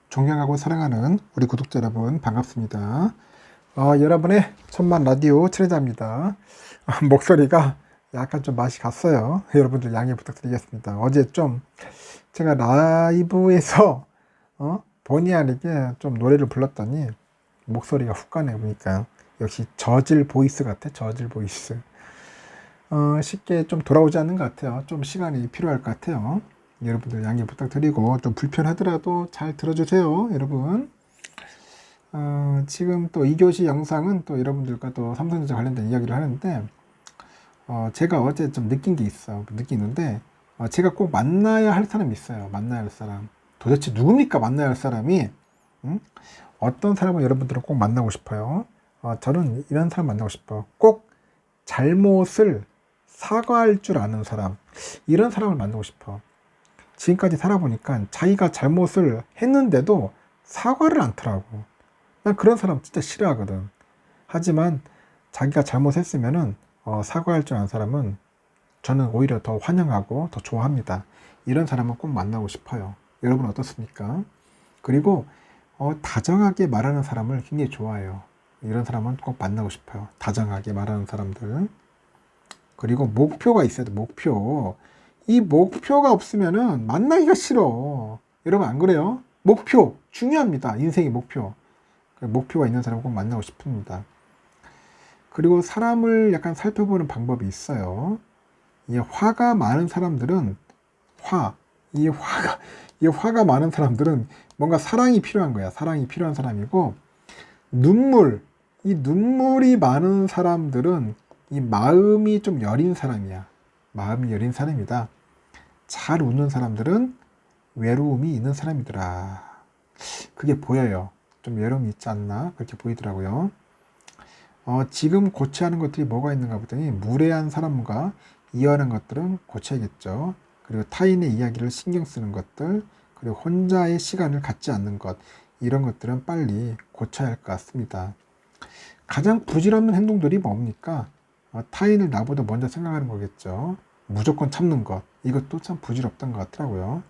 존경하고 사랑하는 우리 구독자 여러분 반갑습니다. 여러분의 천만 라디오 친해자입니다. 목소리가 약간 좀 맛이 갔어요. 여러분들 양해 부탁드리겠습니다. 어제 좀 제가 라이브에서 본의 아니게 좀 노래를 불렀더니 목소리가 훅 가네. 보니까 역시 저질 보이스 같아. 저질 보이스. 쉽게 좀 돌아오지 않는 것 같아요. 좀 시간이 필요할 것 같아요. 여러분들 양해 부탁드리고 좀 불편하더라도 잘 들어주세요, 여러분. 지금 또 2교시 영상은 또 여러분들과 또 삼성전자 관련된 이야기를 하는데 제가 어제 좀 느낀 게 있어. 느끼는데 제가 꼭 만나야 할 사람이 있어요. 만나야 할 사람. 도대체 누굽니까? 만나야 할 사람이? 어떤 사람을 여러분들은 꼭 만나고 싶어요? 저는 이런 사람 만나고 싶어요. 꼭 잘못을 사과할 줄 아는 사람. 이런 사람을 만나고 싶어. 지금까지 살아보니까 자기가 잘못을 했는데도 사과를 않더라고. 난 그런 사람 진짜 싫어하거든. 하지만 자기가 잘못했으면은 사과할 줄 아는 사람은 저는 오히려 더 환영하고 더 좋아합니다. 이런 사람은 꼭 만나고 싶어요. 여러분 어떻습니까? 그리고 다정하게 말하는 사람을 굉장히 좋아해요. 이런 사람은 꼭 만나고 싶어요. 다정하게 말하는 사람들. 그리고 목표가 있어야 돼. 목표. 이 목표가 없으면은 만나기가 싫어. 여러분 안 그래요? 목표 중요합니다. 인생의 목표. 목표가 있는 사람 꼭 만나고 싶습니다. 그리고 사람을 약간 살펴보는 방법이 있어요. 이 화가 많은 사람들은 이 화가 많은 사람들은 뭔가 사랑이 필요한 거야. 사랑이 필요한 사람이고, 이 눈물이 많은 사람들은 이 마음이 좀 여린 사람이야. 마음이 여린 사람이다. 잘 웃는 사람들은 외로움이 있는 사람이더라. 그게 보여요. 좀 외로움이 있지 않나? 그렇게 보이더라고요. 지금 고쳐야 하는 것들이 뭐가 있는가 보더니 무례한 사람과 이해하는 것들은 고쳐야겠죠. 그리고 타인의 이야기를 신경 쓰는 것들, 그리고 혼자의 시간을 갖지 않는 것, 이런 것들은 빨리 고쳐야 할 것 같습니다. 가장 부질없는 행동들이 뭡니까? 타인을 나보다 먼저 생각하는 거겠죠. 무조건 참는 것, 이것도 참 부질없던 것 같더라고요.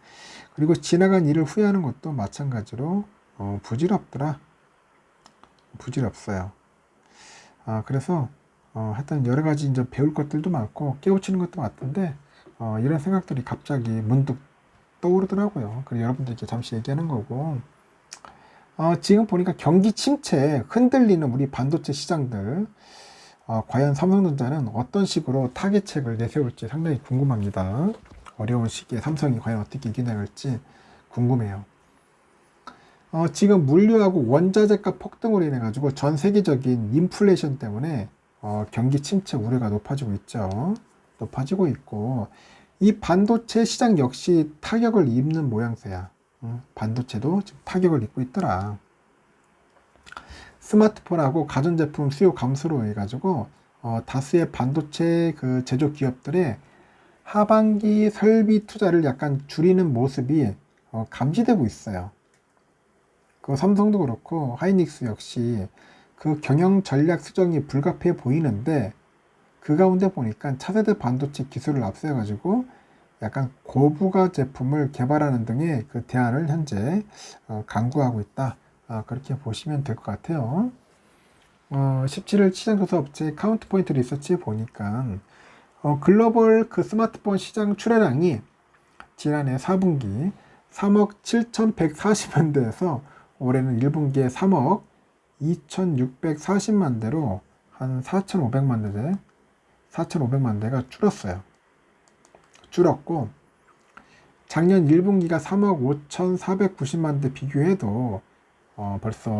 그리고 지나간 일을 후회하는 것도 마찬가지로 부질없더라. 부질없어요. 그래서 하여튼 여러 가지 이제 배울 것들도 많고 깨우치는 것도 많던데 이런 생각들이 갑자기 문득 떠오르더라고요. 그래서 여러분들께 잠시 얘기하는 거고, 지금 보니까 경기 침체 흔들리는 우리 반도체 시장들, 과연 삼성전자는 어떤 식으로 타겟책을 내세울지 상당히 궁금합니다. 어려운 시기에 삼성이 과연 어떻게 이겨나갈지 궁금해요. 지금 물류하고 원자재값 폭등으로 인해 가지고 전 세계적인 인플레이션 때문에 경기 침체 우려가 높아지고 있죠. 높아지고 있고, 이 반도체 시장 역시 타격을 입는 모양새야. 반도체도 지금 타격을 입고 있더라. 스마트폰하고 가전제품 수요 감소로 해가지고 다수의 반도체 그 제조 기업들의 하반기 설비 투자를 약간 줄이는 모습이 감지되고 있어요. 그 삼성도 그렇고 하이닉스 역시 그 경영 전략 수정이 불가피해 보이는데, 그 가운데 보니까 차세대 반도체 기술을 앞세워가지고 약간 고부가 제품을 개발하는 등의 그 대안을 현재 강구하고 있다. 그렇게 보시면 될 것 같아요. 17일 시장조사 업체 카운트포인트 리서치에 보니까 글로벌 그 스마트폰 시장 출하량이 지난해 4분기 3억 7,140만 대에서 올해는 1분기에 3억 2,640만 대로 한 4,500만 대가 줄었어요. 줄었고, 작년 1분기가 3억 5,490만 대 비교해도 벌써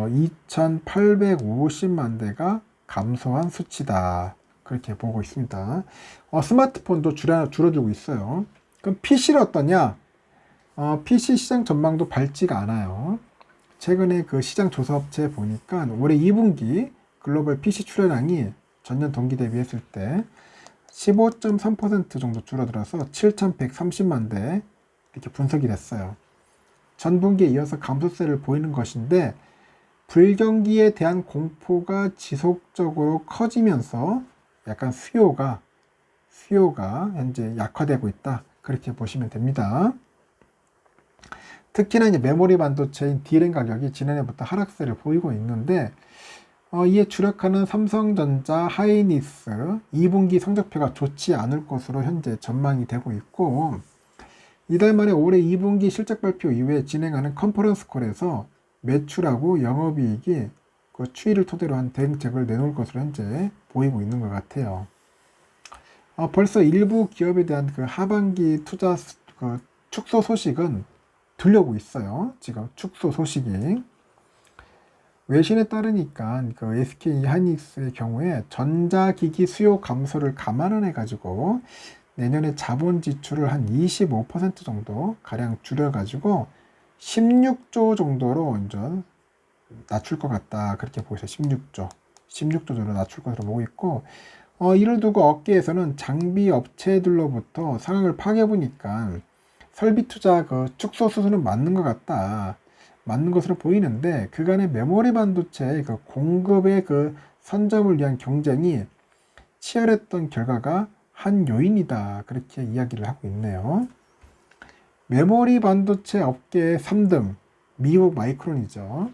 2,850만 대가 감소한 수치다. 그렇게 보고 있습니다. 스마트폰도 줄어들고 있어요. 그럼 PC는 어떠냐? PC 시장 전망도 밝지가 않아요. 최근에 그 시장 조사 업체에 보니까 올해 2분기 글로벌 PC 출하량이 전년 동기 대비했을 때 15.3% 정도 줄어들어서 7,130만 대 이렇게 분석이 됐어요. 전분기에 이어서 감소세를 보이는 것인데, 불경기에 대한 공포가 지속적으로 커지면서 약간 수요가 현재 약화되고 있다. 그렇게 보시면 됩니다. 특히나 이제 메모리 반도체인 D램 가격이 지난해부터 하락세를 보이고 있는데 이에 주력하는 삼성전자, 하이닉스 2분기 성적표가 좋지 않을 것으로 현재 전망이 되고 있고 이달 말에 올해 2분기 실적 발표 이후에 진행하는 컨퍼런스 콜에서 매출하고 영업이익이 그 추이를 토대로 한 대응책을 내놓을 것으로 현재 보이고 있는 것 같아요. 벌써 일부 기업에 대한 그 하반기 투자 그 축소 소식은 들려오고 있어요. 지금 축소 소식이. 외신에 따르니까 그 SK 하이닉스의 경우에 전자기기 수요 감소를 감안해 가지고 내년에 자본 지출을 한 25% 정도 가량 줄여 가지고 16조 정도로 이제 낮출 것 같다. 그렇게 보고 있어요. 16조 정도 낮출 것으로 보고 있고 이를 두고 업계에서는 장비 업체들로부터 상황을 파악해 보니까 설비 투자 그 축소 수준은 맞는 것 같다. 맞는 것으로 보이는데 그간의 메모리 반도체 그 공급의 그 선점을 위한 경쟁이 치열했던 결과가 한 요인이다. 그렇게 이야기를 하고 있네요. 메모리 반도체 업계의 3등 미국 마이크론이죠.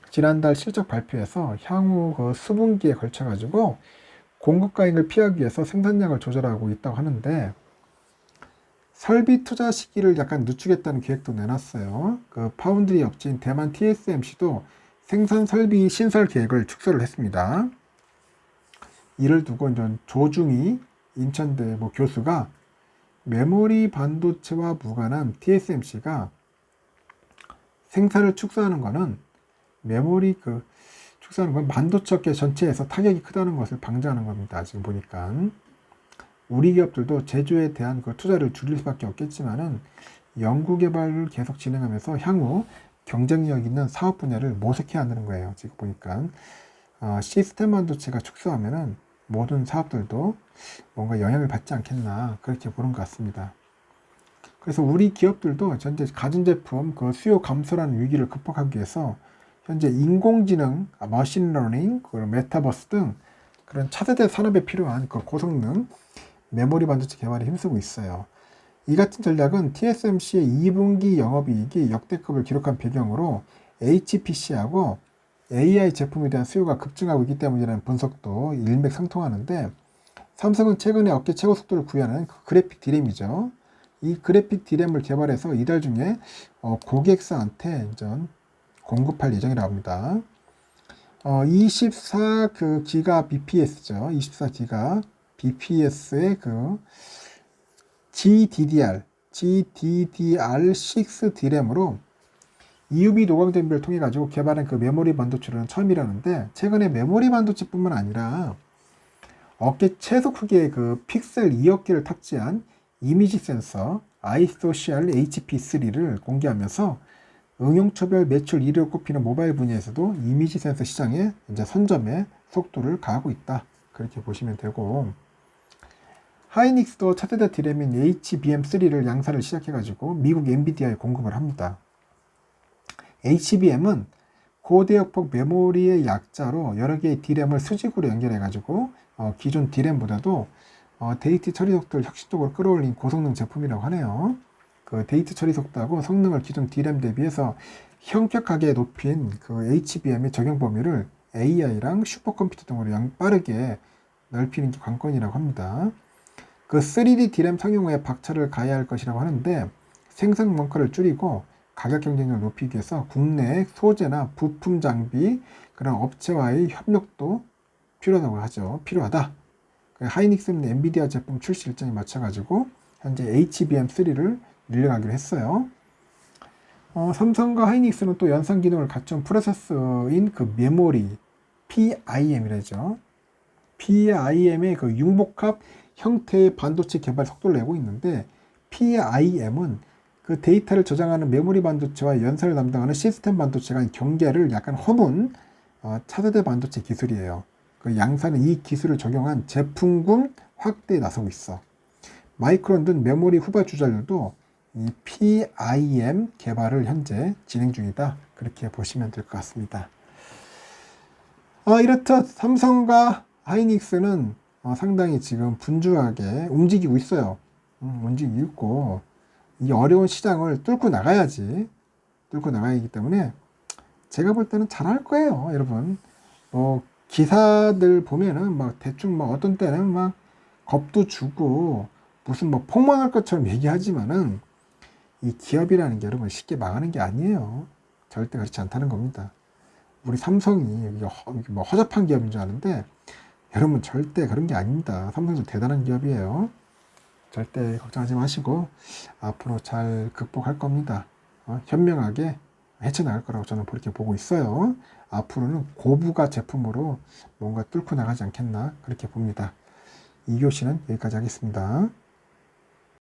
지난달 실적 발표에서 향후 그 수분기에 걸쳐 가지고 공급 과잉을 피하기 위해서 생산량을 조절하고 있다고 하는데 설비 투자 시기를 약간 늦추겠다는 계획도 내놨어요. 그 파운드리 업체인 대만 TSMC도 생산 설비 신설 계획을 축소를 했습니다. 이를 두고 조중희 인천대 교수가 메모리 반도체와 무관한 TSMC가 생산을 축소하는 것은 메모리 축소하는 건 반도체 업계 전체에서 타격이 크다는 것을 방지하는 겁니다. 지금 보니까. 우리 기업들도 제조에 대한 그 투자를 줄일 수밖에 없겠지만은 연구개발을 계속 진행하면서 향후 경쟁력 있는 사업 분야를 모색해야 한다는 거예요. 지금 보니까 시스템 반도체가 축소하면은 모든 사업들도 뭔가 영향을 받지 않겠나 그렇게 보는 것 같습니다. 그래서 우리 기업들도 현재 가전제품 그 수요 감소라는 위기를 극복하기 위해서 현재 인공지능, 머신러닝, 메타버스 등 그런 차세대 산업에 필요한 그 고성능 메모리 반도체 개발에 힘쓰고 있어요. 이 같은 전략은 TSMC의 2분기 영업이익이 역대급을 기록한 배경으로 HPC하고 AI 제품에 대한 수요가 급증하고 있기 때문이라는 분석도 일맥상통하는데 삼성은 최근에 업계 최고 속도를 구현하는 그래픽 D램이죠. 이 그래픽 D램을 개발해서 이달 중에 고객사한테 공급할 예정이라고 합니다. 24기가 BPS죠. 24기가 BPS의 GDDR6 D램으로 EUV 노광 대비를 통해 가지고 개발한 그 메모리 반도체는 처음이라는데 최근에 메모리 반도체뿐만 아니라 업계 최소 크기의 그 픽셀 2억 개를 탑재한 이미지 센서 아이소시알 HP3를 공개하면서 응용처별 매출 1위로 꼽히는 모바일 분야에서도 이미지 센서 시장에 이제 선점의 속도를 가하고 있다. 그렇게 보시면 되고 하이닉스도 차세대 D램인 HBM3를 양산을 시작해가지고 미국 엔비디아에 공급을 합니다. HBM은 고대역폭 메모리의 약자로 여러 개의 D램을 수직으로 연결해가지고 기존 D램보다도 데이터 처리 속도를 혁신적으로 끌어올린 고성능 제품이라고 하네요. 그 데이터 처리 속도하고 성능을 기존 D램 대비해서 현격하게 높인 그 HBM의 적용 범위를 AI랑 슈퍼컴퓨터 등으로 빠르게 넓히는 게 관건이라고 합니다. 그 3D D램 상용 후에 박차를 가해야 할 것이라고 하는데 생산 원가를 줄이고 가격 경쟁력을 높이기 위해서 국내 소재나 부품 장비 그런 업체와의 협력도 필요하다. 하이닉스는 엔비디아 제품 출시 일정에 맞춰가지고 현재 HBM3를 늘려가기로 했어요. 삼성과 하이닉스는 또 연산 기능을 갖춘 프로세서인 그 메모리 PIM이라죠. PIM의 그 융복합 형태의 반도체 개발 속도를 내고 있는데 PIM은 그 데이터를 저장하는 메모리 반도체와 연산을 담당하는 시스템 반도체가 경계를 약간 허문 차세대 반도체 기술이에요. 그 양산은 이 기술을 적용한 제품군 확대에 나서고 있어. 마이크론 등 메모리 후발 주자들도 이 PIM 개발을 현재 진행 중이다. 그렇게 보시면 될 것 같습니다. 이렇듯 삼성과 하이닉스는 상당히 지금 분주하게 움직이고 있어요. 움직이고 있고 이 어려운 시장을 뚫고 나가야지 뚫고 나가야 하기 때문에 제가 볼 때는 잘할 거예요, 여러분. 뭐 기사들 보면은 막 대충 막 어떤 때는 막 겁도 주고 무슨 뭐 폭망할 것처럼 얘기하지만은 이 기업이라는 게 여러분 쉽게 망하는 게 아니에요. 절대 그렇지 않다는 겁니다. 우리 삼성이 이게 뭐 허접한 기업인 줄 아는데 여러분 절대 그런 게 아닙니다. 삼성도 대단한 기업이에요. 절대 걱정하지 마시고 앞으로 잘 극복할 겁니다. 현명하게 헤쳐나갈 거라고 저는 그렇게 보고 있어요. 앞으로는 고부가 제품으로 뭔가 뚫고 나가지 않겠나 그렇게 봅니다. 2교시는 여기까지 하겠습니다.